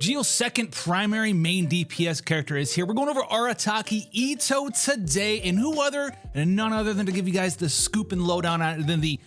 Gio's second primary main DPS character is here. We're going over Arataki Itto today, and none other than to give you guys the scoop and lowdown on it than the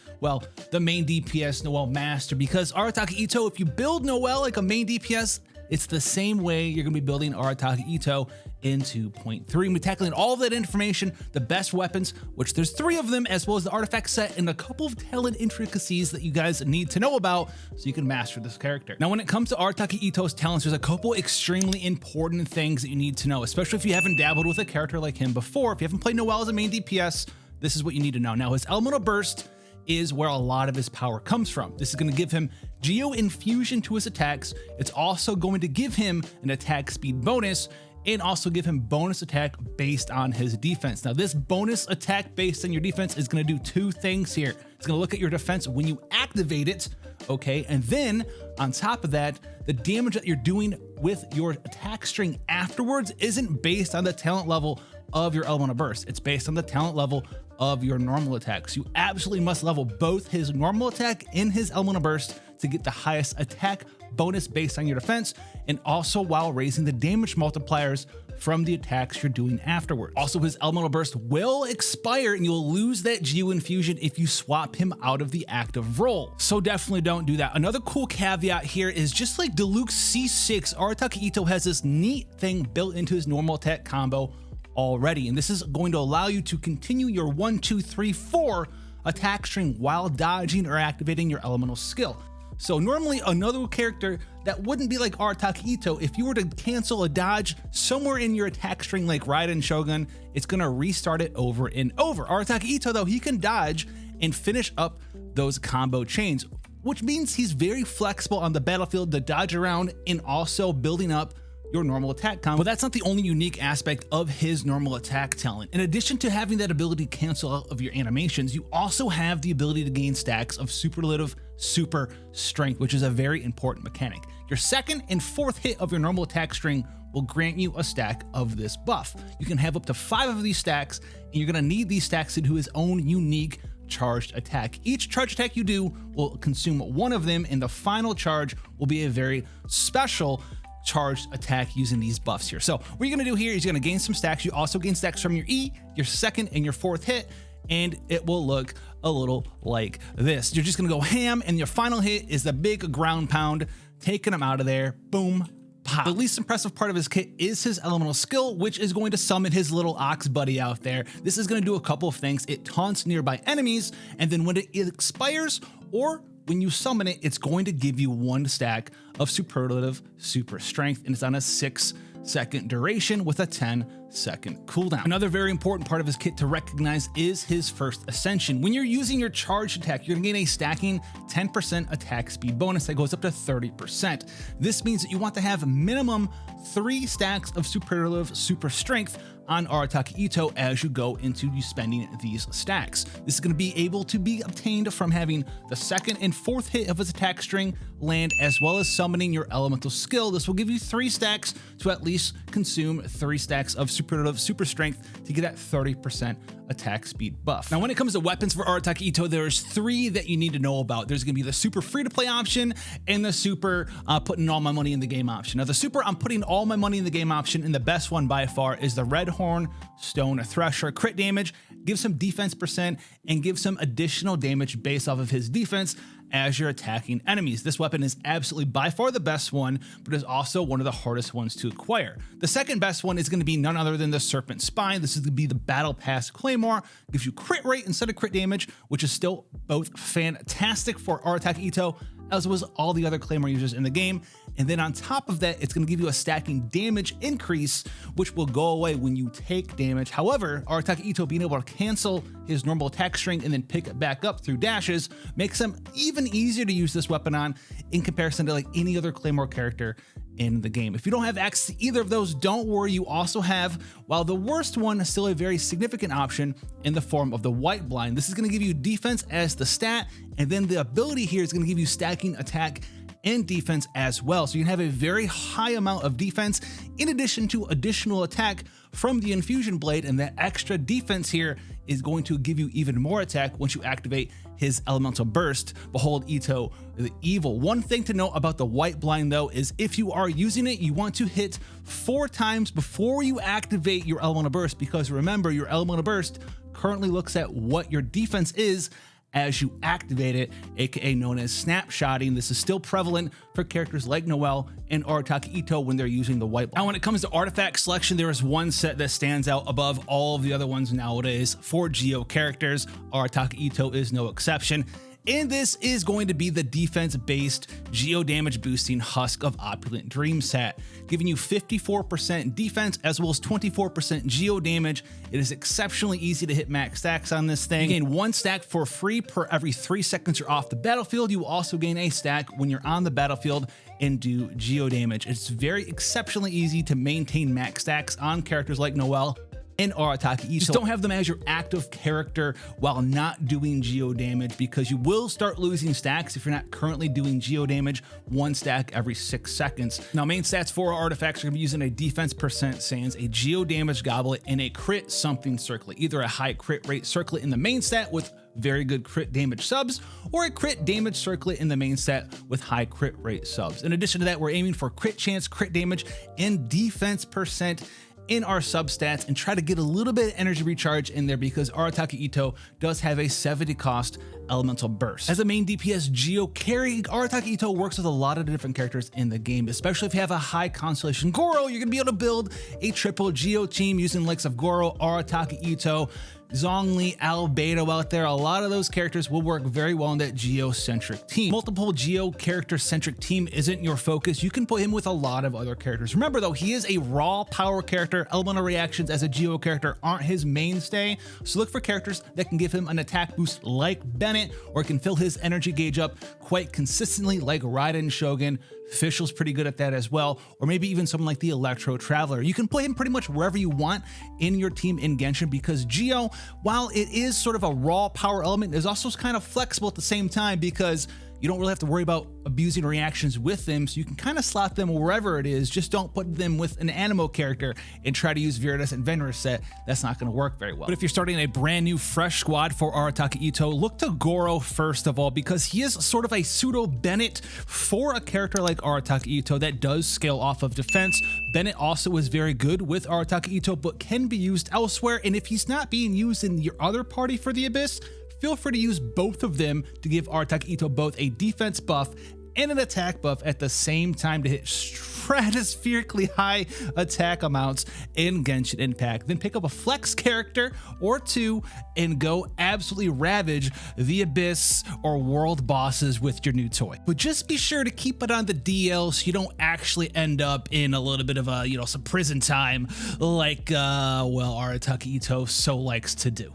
main DPS Noelle master. Because Arataki Itto, if you build Noelle like a main DPS, it's the same way you're going to be building Arataki Itto in 2.3. We're tackling all of that information, the best weapons, which there's 3 of them, as well as the artifact set and a couple of talent intricacies that you guys need to know about so you can master this character. Now, when it comes to Arataki Itto's talents, there's a couple extremely important things that you need to know, especially if you haven't dabbled with a character like him before. If you haven't played Noelle as a main DPS, this is what you need to know. Now, his elemental burst is where a lot of his power comes from. This is going to give him Geo Infusion to his attacks. It's also going to give him an attack speed bonus and also give him bonus attack based on his defense. Now, this bonus attack based on your defense is going to do 2 things here. It's going to look at your defense when you activate it, okay? And then on top of that, the damage that you're doing with your attack string afterwards isn't based on the talent level of your elemental burst. It's based on the talent level of your normal attacks. You absolutely must level both his normal attack and his elemental burst to get the highest attack bonus based on your defense, and also while raising the damage multipliers from the attacks you're doing afterwards. Also, his elemental burst will expire and you'll lose that Geo Infusion if you swap him out of the active role. So definitely don't do that. Another cool caveat here is, just like Deluxe C6, Arataki Itto has this neat thing built into his normal attack combo already, and this is going to allow you to continue your 1, 2, 3, 4 attack string while dodging or activating your elemental skill. So normally another character that wouldn't be like Arataki Itto, if you were to cancel a dodge somewhere in your attack string like Raiden Shogun, it's gonna restart it over and over. Arataki Itto, though, he can dodge and finish up those combo chains, which means he's very flexible on the battlefield to dodge around and also building up your normal attack combo. But that's not the only unique aspect of his normal attack talent. In addition to having that ability to cancel out of your animations, you also have the ability to gain stacks of superlative super strength, which is a very important mechanic. Your second and 4th hit of your normal attack string will grant you a stack of this buff. You can have up to 5 of these stacks, and you're gonna need these stacks to do his own unique charged attack. Each charged attack you do will consume 1 of them, and the final charge will be a very special charged attack using these buffs here. So what you're gonna do here is you're gonna gain some stacks. You also gain stacks from your E, your 2nd and your 4th hit, and it will look a little like this. You're just gonna go ham, and your final hit is the big ground pound, taking him out of there. Boom, pop. The least impressive part of his kit is his elemental skill, which is going to summon his little ox buddy out there. This is gonna do a couple of things. It taunts nearby enemies, and then when it expires, or when you summon it, it's going to give you 1 stack of superlative super strength, and it's on a 6-second duration with a 10-second cooldown. Another very important part of his kit to recognize is his first ascension. When you're using your charged attack, you're gonna gain a stacking 10% attack speed bonus that goes up to 30%. This means that you want to have minimum 3 stacks of superlative super strength on Arataki Itto as you go into you spending these stacks. This is going to be able to be obtained from having the 2nd and 4th hit of his attack string land, as well as summoning your elemental skill. This will give you 3 stacks to at least consume 3 stacks of superlative super strength to get that 30% attack speed buff. Now, when it comes to weapons for Arataki Itto, there's 3 that you need to know about. There's going to be the super free to play option and the super putting all my money in the game option. Now, the super I'm putting all my money in the game option, and the best one by far is the Red Horn Stone Thresher. Crit damage, gives some defense percent, and gives some additional damage based off of his defense as you're attacking enemies. This weapon is absolutely by far the best one, but is also one of the hardest ones to acquire. The second best one is going to be none other than the Serpent Spine. This is going to be the Battle Pass Claymore. Gives you crit rate instead of crit damage, which is still both fantastic for Arataki Itto as well as all the other Claymore users in the game. And then on top of that, it's going to give you a stacking damage increase, which will go away when you take damage. However, Arataki Itto being able to cancel his normal attack string and then pick it back up through dashes makes him even easier to use this weapon on in comparison to like any other Claymore character in the game. If you don't have access to either of those, don't worry. You also have, while the worst one is still a very significant option, in the form of the White Blind. This is going to give you defense as the stat, and then the ability here is going to give you stacking attack and defense as well. So you can have a very high amount of defense in addition to additional attack from the Infusion Blade, and that extra defense here is going to give you even more attack once you activate his elemental burst. Behold Itto the Evil. One thing to note about the white blind though is if you are using it, you want to hit 4 times before you activate your elemental burst, because remember, your elemental burst currently looks at what your defense is as you activate it, aka known as snapshotting. This is still prevalent for characters like Noelle and Arataki Itto when they're using the white. Now, when it comes to artifact selection, there is one set that stands out above all of the other ones nowadays for Geo characters. Arataki Itto is no exception. And this is going to be the defense-based geo damage boosting Husk of Opulent Dreams set, giving you 54% defense as well as 24% geo damage. It is exceptionally easy to hit max stacks on this thing. You gain 1 stack for free per every 3 seconds you're off the battlefield. You will also gain a stack when you're on the battlefield and do geo damage. It's very exceptionally easy to maintain max stacks on characters like Noelle and Arataki Itto. Just don't have them as your active character while not doing geo damage, because you will start losing stacks if you're not currently doing geo damage, 1 stack every 6 seconds. Now, main stats for our artifacts are going to be using a defense percent sans, a geo damage goblet, and a crit something circlet, either a high crit rate circlet in the main stat with very good crit damage subs, or a crit damage circlet in the main stat with high crit rate subs. In addition to that, we're aiming for crit chance, crit damage, and defense percent in our substats, and try to get a little bit of energy recharge in there because Arataki Itto does have a 70 cost elemental burst. As a main DPS geo carry, Arataki Itto works with a lot of different characters in the game, especially if you have a high constellation Goro. You're gonna be able to build a triple geo team using likes of Goro, Arataki Itto, Zhongli, Albedo out there. A lot of those characters will work very well in that geo-centric team. Multiple geo character-centric team isn't your focus. You can put him with a lot of other characters. Remember though, he is a raw power character. Elemental reactions as a geo character aren't his mainstay, so look for characters that can give him an attack boost like Bennett, or can fill his energy gauge up quite consistently like Raiden Shogun. Fischl's pretty good at that as well, or maybe even someone like the Electro Traveler. You can put him pretty much wherever you want in your team in Genshin, because Geo, while it is sort of a raw power element, is also kind of flexible at the same time, because you don't really have to worry about abusing reactions with them, so you can kind of slot them wherever it is. Just don't put them with an Animo character and try to use Viridescent Vendor set. That's not going to work very well. But if you're starting a brand new fresh squad for Arataki Itto, look to Goro first of all, because he is sort of a pseudo Bennett for a character like Arataki Itto that does scale off of defense. Bennett also is very good with Arataki Itto, but can be used elsewhere, and if he's not being used in your other party for the Abyss, feel free to use both of them to give Arataki Itto both a defense buff and an attack buff at the same time to hit stratospherically high attack amounts in Genshin Impact. Then pick up a flex character or 2 and go absolutely ravage the Abyss or world bosses with your new toy. But just be sure to keep it on the DL so you don't actually end up in a little bit of a, some prison time like, well, Arataki Itto so likes to do.